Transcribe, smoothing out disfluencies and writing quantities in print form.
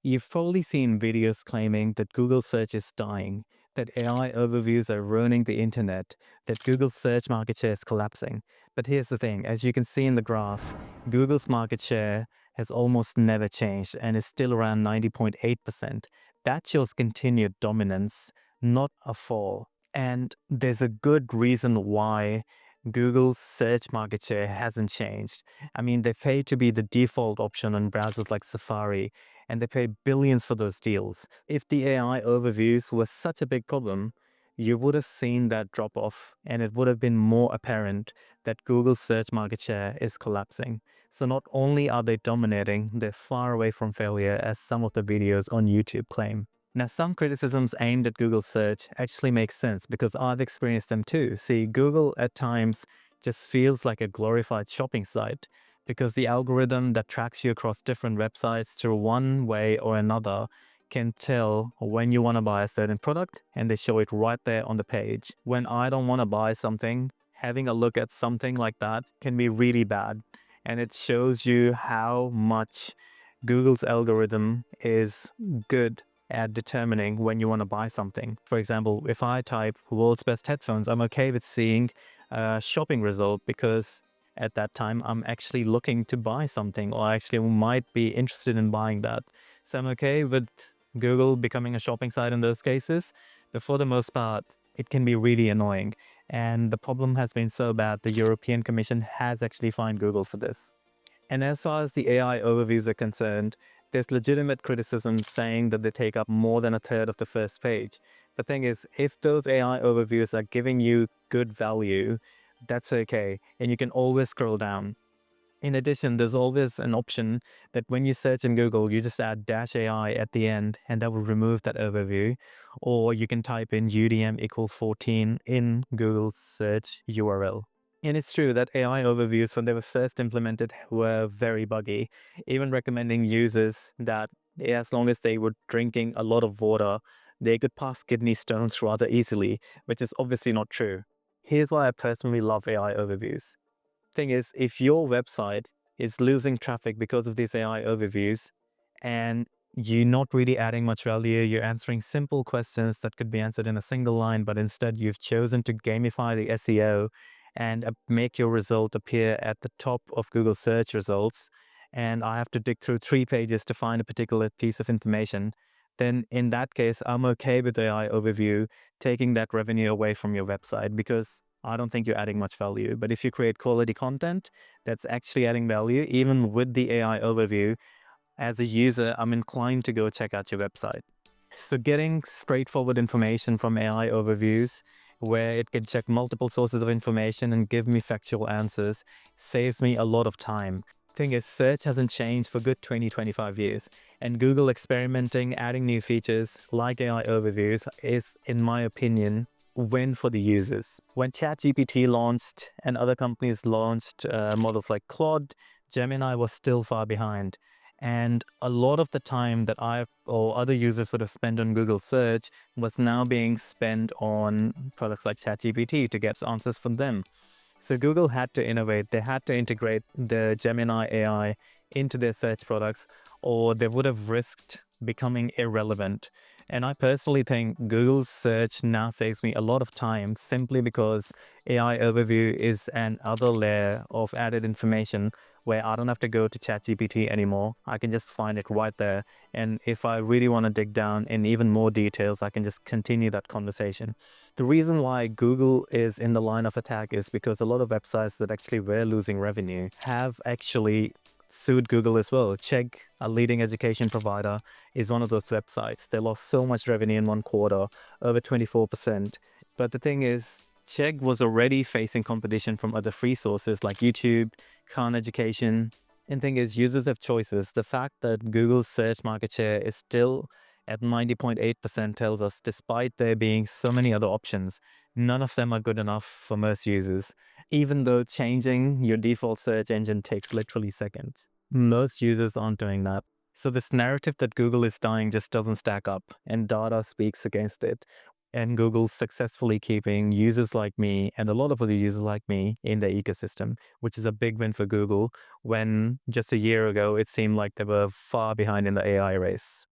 You've probably seen videos claiming that Google search is dying, that AI overviews are ruining the internet, that Google search market share is collapsing. But here's the thing, as you can see in the graph, Google's market share has almost never changed and is still around 90.8%. That shows continued dominance, not a fall. And there's a good reason why Google's search market share hasn't changed. I mean, they pay to be the default option on browsers like Safari, and they pay billions for those deals. If the AI overviews were such a big problem, you would have seen that drop off, and it would have been more apparent that Google's search market share is collapsing. So not only are they dominating, they're far away from failure, as some of the videos on YouTube claim. Now, some criticisms aimed at Google search actually make sense because I've experienced them too. See, Google at times just feels like a glorified shopping site because the algorithm that tracks you across different websites through one way or another can tell when you want to buy a certain product, and they show it right there on the page. When I don't want to buy something, having a look at something like that can be really bad, and it shows you how much Google's algorithm is good at determining when you want to buy something. For example, if I type world's best headphones, I'm okay with seeing a shopping result because at that time I'm actually looking to buy something, or I actually might be interested in buying that. So I'm okay with Google becoming a shopping site in those cases. But for the most part, it can be really annoying. And the problem has been so bad, the European Commission has actually fined Google for this. And as far as the AI overviews are concerned, there's legitimate criticism saying that they take up more than a third of the first page. The thing is, if those AI overviews are giving you good value, that's okay, and you can always scroll down. In addition, there's always an option that when you search in Google, you just add -AI at the end, and that will remove that overview. Or you can type in UDM equal 14 in Google's search URL. And it's true that AI overviews, when they were first implemented, were very buggy, even recommending users that as long as they were drinking a lot of water, they could pass kidney stones rather easily, which is obviously not true. Here's why I personally love AI overviews. Thing is, if your website is losing traffic because of these AI overviews and you're not really adding much value, you're answering simple questions that could be answered in a single line, but instead you've chosen to gamify the SEO and make your result appear at the top of Google search results, and I have to dig through 3 pages to find a particular piece of information, then in that case, I'm okay with the AI overview taking that revenue away from your website because I don't think you're adding much value. But if you create quality content that's actually adding value, even with the AI overview, as a user, I'm inclined to go check out your website. So getting straightforward information from AI overviews, where it can check multiple sources of information and give me factual answers, saves me a lot of time. Thing is, search hasn't changed for good 20-25 years, and Google experimenting, adding new features like AI overviews is, in my opinion, win for the users. When ChatGPT launched and other companies launched models like Claude, Gemini was still far behind. And a lot of the time that I or other users would have spent on Google search was now being spent on products like ChatGPT to get answers from them. So Google had to innovate. They had to integrate the Gemini AI into their search products, or they would have risked becoming irrelevant. And I personally think Google's search now saves me a lot of time simply because AI overview is an other layer of added information where I don't have to go to ChatGPT anymore. I can just find it right there. And if I really want to dig down in even more details, I can just continue that conversation. The reason why Google is in the line of attack is because a lot of websites that actually were losing revenue have actually sued Google as well. Chegg, a leading education provider, is one of those websites. They lost so much revenue in one quarter, over 24%. But the thing is, Chegg was already facing competition from other free sources like YouTube, Khan Education. And thing is, users have choices. The fact that Google's search market share is still at 90.8% tells us, despite there being so many other options, none of them are good enough for most users. Even though changing your default search engine takes literally seconds, most users aren't doing that. So this narrative that Google is dying just doesn't stack up, and data speaks against it. And Google's successfully keeping users like me and a lot of other users like me in their ecosystem, which is a big win for Google when just a year ago it seemed like they were far behind in the AI race.